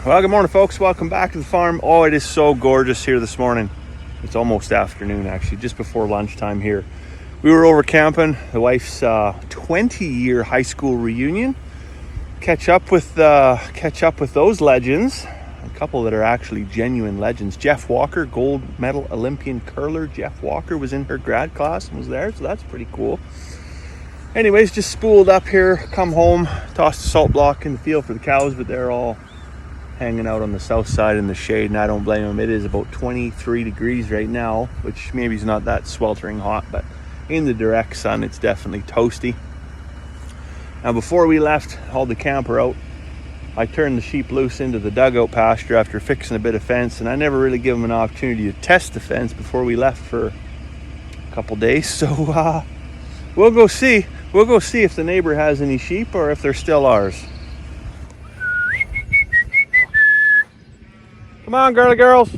Well, good morning, folks. Welcome back to the farm. Oh, it is so gorgeous here this morning. It's almost afternoon, actually, just before lunchtime here. We were over camping. The wife's 20-year high school reunion. Catch up with those legends. A couple that are actually genuine legends. Jeff Walker, gold medal Olympian curler. Jeff Walker was in her grad class and was there, so that's pretty cool. Anyways, just spooled up here, come home, tossed a salt block in the field for the cows, but they're all hanging out on the south side in the shade, and I don't blame them. It is about 23 degrees right now, which maybe is not that sweltering hot, but in the direct sun, it's definitely toasty. Now, before we left, hauled the camper out, I turned the sheep loose into the dugout pasture after fixing a bit of fence, and I never really gave them an opportunity to test the fence before we left for a couple days. So we'll go see if the neighbor has any sheep or if they're still ours. Come on, girly girls.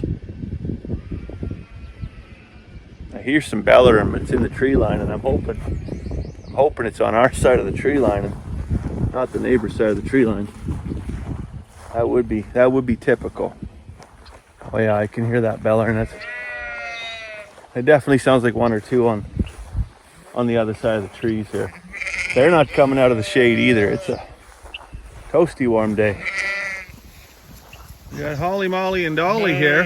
I hear some bellering, but it's in the tree line, and I'm hoping it's on our side of the tree line and not the neighbor's side of the tree line. That would be typical. Oh yeah, I can hear that bellering. It definitely sounds like one or two on the other side of the trees here. They're not coming out of the shade either. It's a toasty warm day. We got Holly, Molly, and Dolly here.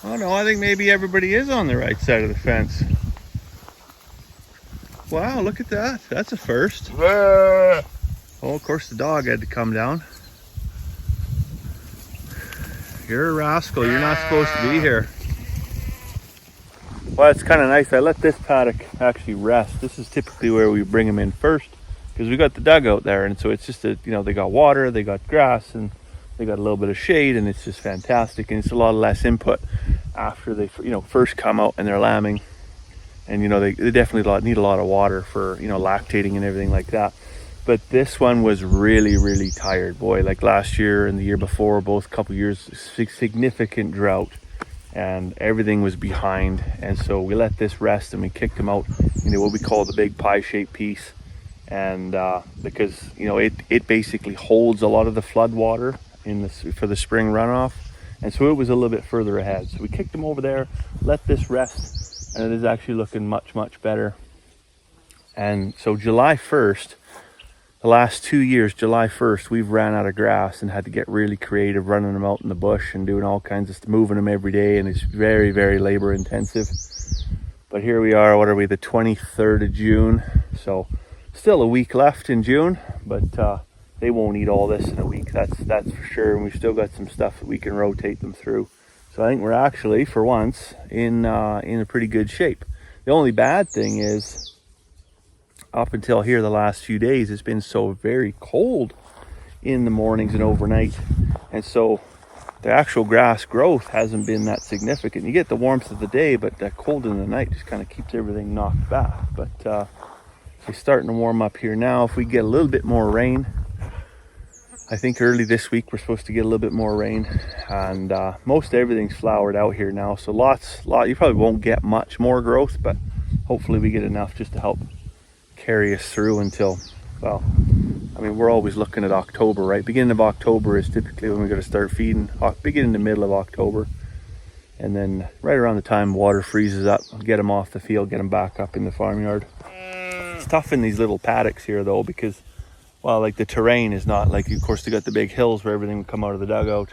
Oh no, I think maybe everybody is on the right side of the fence. Wow, look at that. That's a first. Oh, of course the dog had to come down. You're a rascal. You're not supposed to be here. Well, it's kind of nice. I let this paddock actually rest. This is typically where we bring them in first, because we got the dugout there, and so it's just they got water, they got grass, and they got a little bit of shade, and it's just fantastic. And it's a lot less input after they first come out and they're lambing, and they definitely need a lot of water for lactating and everything like that. But this one was really, really tired, boy. Like last year and the year before, both couple years, significant drought, and everything was behind. And so we let this rest and we kicked them out into what we call the big pie-shaped piece. And because it basically holds a lot of the flood water for the spring runoff, and so it was a little bit further ahead. So we kicked them over there, let this rest, and it is actually looking much better. And so July 1st, the last 2 years, July 1st, we've ran out of grass and had to get really creative, running them out in the bush and doing all kinds of stuff, moving them every day, and it's very, very labor intensive. But here we are, what are we, the 23rd of June, so still a week left in June, but they won't eat all this in a week, that's for sure. And we've still got some stuff that we can rotate them through. So I think we're actually, for once, in a pretty good shape. The only bad thing is, up until here the last few days, it's been so very cold in the mornings and overnight. And so the actual grass growth hasn't been that significant. You get the warmth of the day, but that cold in the night just kind of keeps everything knocked back. But it's starting to warm up here now. If we get a little bit more rain, I think early this week we're supposed to get a little bit more rain, and most everything's flowered out here now. So you probably won't get much more growth, but hopefully we get enough just to help carry us through until, well, I mean, we're always looking at October, right? Beginning of October is typically when we got to start feeding. Beginning to middle of October, and then right around the time water freezes up, get them off the field, get them back up in the farmyard. It's tough in these little paddocks here though, because, well, like the terrain is not like, of course they got the big hills where everything would come out of the dugout,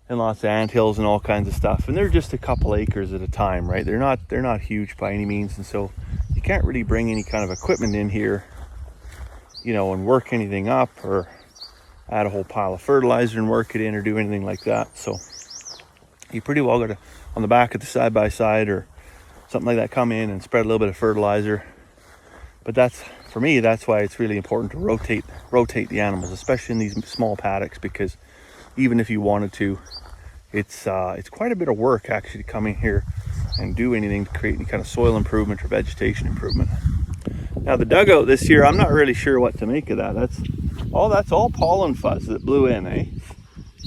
and lots of ant hills and all kinds of stuff, and they're just a couple acres at a time, right? They're not huge by any means, and so you can't really bring any kind of equipment in here, and work anything up, or add a whole pile of fertilizer and work it in, or do anything like that. So you pretty well got to, on the back of the side-by-side or something like that, come in and spread a little bit of fertilizer. But that's why it's really important to rotate the animals, especially in these small paddocks, because even if you wanted to, it's quite a bit of work actually to come in here and do anything to create any kind of soil improvement or vegetation improvement. Now the dugout this year, I'm not really sure what to make of that. That's all pollen fuzz that blew in, eh?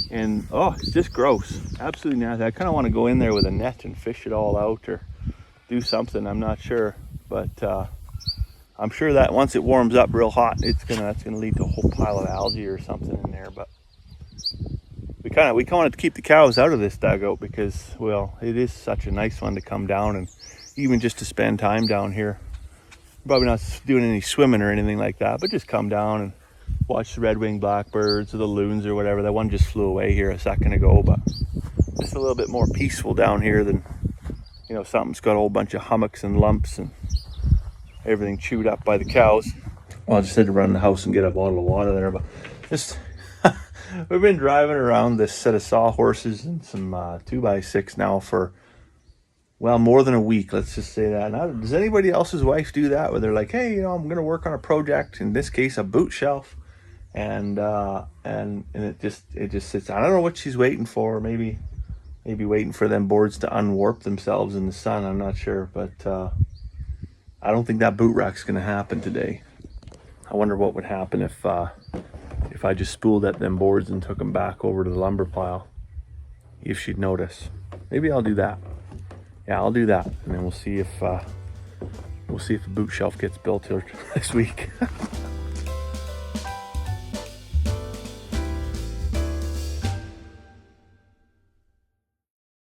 And oh, it's just gross, absolutely nasty. I kind of want to go in there with a net and fish it all out, or do something. I'm not sure, but I'm sure that once it warms up real hot, that's gonna lead to a whole pile of algae or something in there. But we wanted to keep the cows out of this dugout because, well, it is such a nice one to come down and even just to spend time down here. Probably not doing any swimming or anything like that, but just come down and watch the red-winged blackbirds or the loons or whatever. That one just flew away here a second ago, but just a little bit more peaceful down here than, you know, something's got a whole bunch of hummocks and lumps and everything chewed up by the cows. Well, I just had to run in the house and get a bottle of water there, but just we've been driving around this set of sawhorses and some 2x6 now for, well, more than a week, let's just say that. Now, does anybody else's wife do that, where they're like, hey, you know, I'm gonna work on a project, in this case a boot shelf, and it just sits. I don't know what she's waiting for. Maybe waiting for them boards to unwarp themselves in the sun. I'm not sure, but I don't think that boot rack's gonna happen today. I wonder what would happen if I just spooled at them boards and took them back over to the lumber pile. If she'd notice. Maybe I'll do that. Yeah, I'll do that, and then we'll see if a boot shelf gets built here this week.